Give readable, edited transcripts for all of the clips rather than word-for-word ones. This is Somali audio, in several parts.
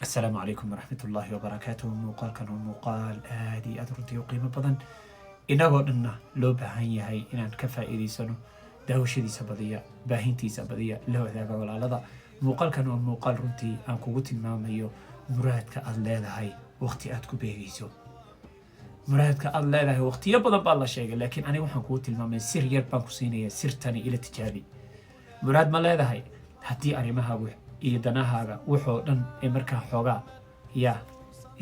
السلام عليكم ورحمة الله وبركاته. muuqaal kan waa muuqaal aad iyo aad runtii u qiimo badan inagoo dhanna loo baahan yahay inaan ka faa'iidaysano daawashadiisa badiya baahintiisa badiya la wadaaga walaalada. muuqaalkan waa muuqaal runtii aan kugu tilmaamayo muraadka aad leedahay waqti aad ku beegayso. muraadka aad leedahay waqtiyo badan baa la sheegay, laakiin aniga waxaan kugu tilmaamay sir yar baan ku siinaya. sirtani ila tijaabi. muraad ma leedahay? haddii arrimahaagu iyo danahaaga wuxuu dhan ee markaa xoogaa yaa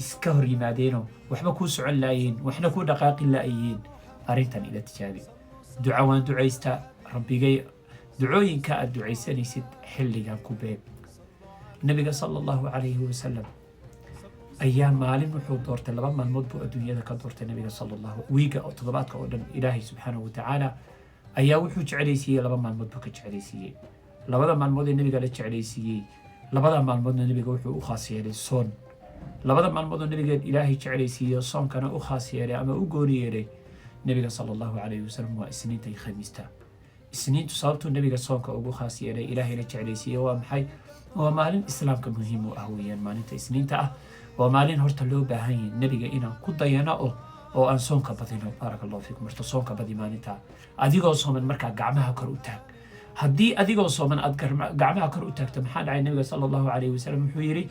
iska hor yimaadeenoo waxba kuu socon laayihiin, waxna kuu dhaqaaqi laayihiin, arrintan ila tijaabi. duca waan ducaystaa rabbigay. ducooyinka aad ducaysanaysid xilligan ku beeg. nabiga sala allahu calayhi wasalam ayaa maalin wuxuu doortay 2 maalmood buu adduunyada ka doortay nabiga sala allahu wiiga oo toddobaadka oo dhan ilaahay subxaanahu watacaala ayaa wuxuu jeclaysiiyey 2 maalmood buu ka jeclaysiiyey. 2 maalmood ee nabiga la jeclaysiiyey, 2 maalmoodna nabiga wuxuu u khaas yeelay soon. 2 maalmood oo nabiga ilaahay jeclaysiiyey soonkana u khaas yeelay ama u gooni yeelay nabiga sala allahu calayhi wasalam waa isniinta iyo khamiista. isniintu sababtuu nabiga soonka ugu khaas yeelay ilaahayna jeclaysiiyey waa maxay? waa maalin islaamka muhiim u ah weeyaan. maalinta isniinta ah waa maalin horta loo baahan yahay nabiga inaan ku dayano oo aan soonka badino. baaraka allahu fiikum. horta soonka badi maalinta adigoo sooman markaa gacmaha kor u taag. haddii adigoo sooman aad gacmaha kor u taagto maxaa dhacay? nabiga sala allahu calayhi wasalam wuxuu yidhi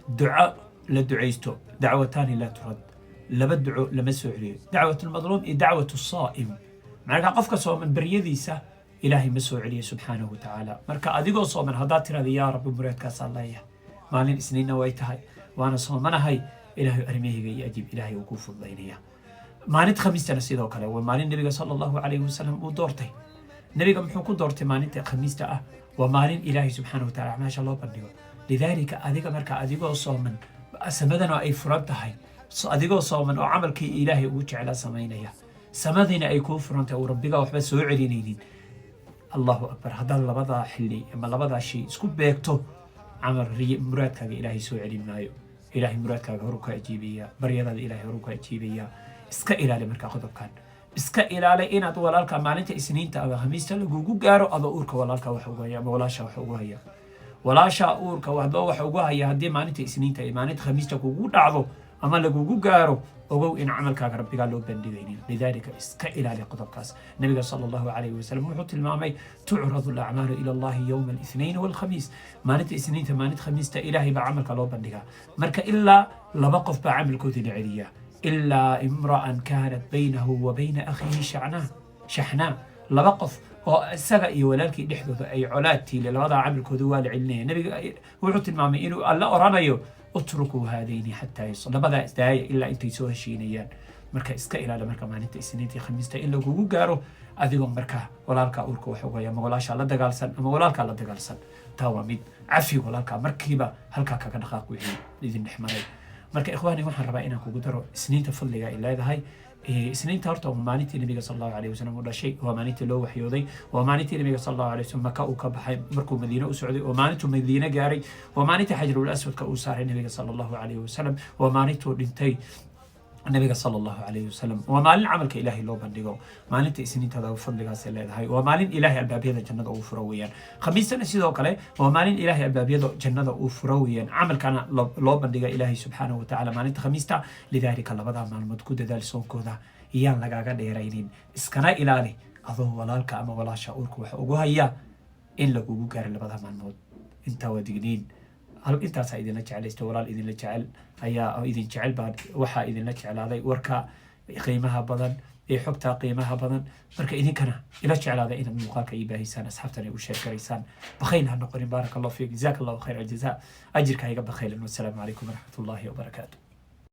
duco la ducaysto dacwataani laa turad. 2 duco lama soo celiyo, dacwatu lmadluum iyo dacwatu saa'im. marka qofka sooman baryadiisa ilaahay ma soo celiyo subxaanahu watacaala. marka adigoo sooman haddaad tirahda yaa rabbi muraadkaasaa leeyahay, maalin isniinna way tahay, waana soomanahay, ilaahay arrimahayga iyo ajib, ilaahay uu kuu fududaynaya. maalinta khamiistana sidoo kale waa maalin nabiga sala allahu calayhi wasalam uu doortay. nabiga muxuu ku doortay maalinta khamiista ah? waa maalin ilaahay subxaanahu watacaala acmaasha loo bandhigo. lidaalika adiga marka adigoo sooman samadana ay furan tahay, adigoo sooman oo camalkii ilaahay ugu jeclaa samaynaya, samadiina ay kuu furan tahay, uu rabbigaa waxba soo celinaynin. allahu akbar. haddaad labadaa xilli ama labadaa shay isku beegto, camal muraadkaaga ilaahay soo celin maayo. ilaahay muraadkaaga horu ka ajiibaya, baryadaada ilaahay horu ka ajiibaya. iska ilaali markaa qodobkan. iska ilaali inaad walaalka maalinta isniinta ama khamiista lagugu gaaro adoo uurka walaalka wax ugu haya ama walaasha wax ugu haya. walaasha uurka adoo wax ugu haya haddii maalinta isniinta iyo maalinta khamiista kugu dhacdo ama lagugu gaaro, ogow in camalkaaga rabbigaa loo bandhigaynin. lidaalika iska ilaali qodobkaas. nabiga sala allahu calayhi wasalam wuxuu tilmaamay tucradu alacmaalu ila allahi yowma alithnayn waalkhamiis. maalinta isniinta maalinta khamiista ilaahay baa camalka loo bandhigaa. marka ilaa 2 qof baa camalkoodii la celiyaa. ilaa imra'an kaanat baynahu wa bayna akhiihi shaxnaa. 2 qof oo isaga iyo walaalkii dhexdooda ay colaad tiile, labadaa camalkooda waa la celinaya. nabiga wuxuu tilmaamay inuu alla oranayo utrukuu haadayni xataa labadaa isdaaya ilaa intay soo heshiinayaan. marka iska ilaali marka maalinta isniinta iyo khamiista in lagugu gaaro adigoo markaa walaalkaa uurka wax ugu haya ama walaashaa la dagaalsan ama walaalkaa la dagaalsan. taa waa mid cafi walaalkaa markiiba halkaa kaga dhaqaaq wixii idin dhex maray. marka ikhwaani waxaan rabaa inaan kugu daro isniinta fadliga ay leedahay. isniinta horta waa maalintii nabiga sala allahu calayhi wasalam uu dhashay, waa maalintii loo waxyooday, waa maalintii nabiga sala allahu calayhi wasalam maka uu ka baxay markuu madiine u socday, waa maalintuu madiine gaaray, waa maalintii xajarul aswadka uu saaray nabiga sala allahu calayhi wasalam, waa maalintuu dhintay nabiga sala allahu calayhi wasalam. waa maalin camalka ilaahay loo bandhigo. maalinta isniintada fadligaasay leedahay. waa maalin ilaahay albaabyada jannada uu furo weeyaan. khamiistana sidoo kale waa maalin ilaahay albaabyada jannada uu furo weeyaan, camalkana loo bandhiga ilaahay subxaanahu watacaala maalinta khamiista. lidaalika 2 maalmood ku dadaal soonkooda iyaan lagaaga dheeraynin. iskana ilaali adoo walaalka ama walaasha uurka wax ugu haya in lagugu gaaro 2 maalmood. intaa waa digniin. intaasaa idinla jeclaysta. walaal idinla jecel ayaa idin jecel baan waxaa idinla jeclaaday warka qiimaha badan ee xogta qiimaha badan. marka idinkana ila jeclaada inaad muuqaalka ii baahisaan, asxaabtana u sheer garaysaan. bakhayl ha noqonin. baaraka allahu fiik. jazaaka allahu khayr aljazaa. ajirka iga bakhaylan. wassalaamu calaykum waraxmatullaahi wabarakaatu.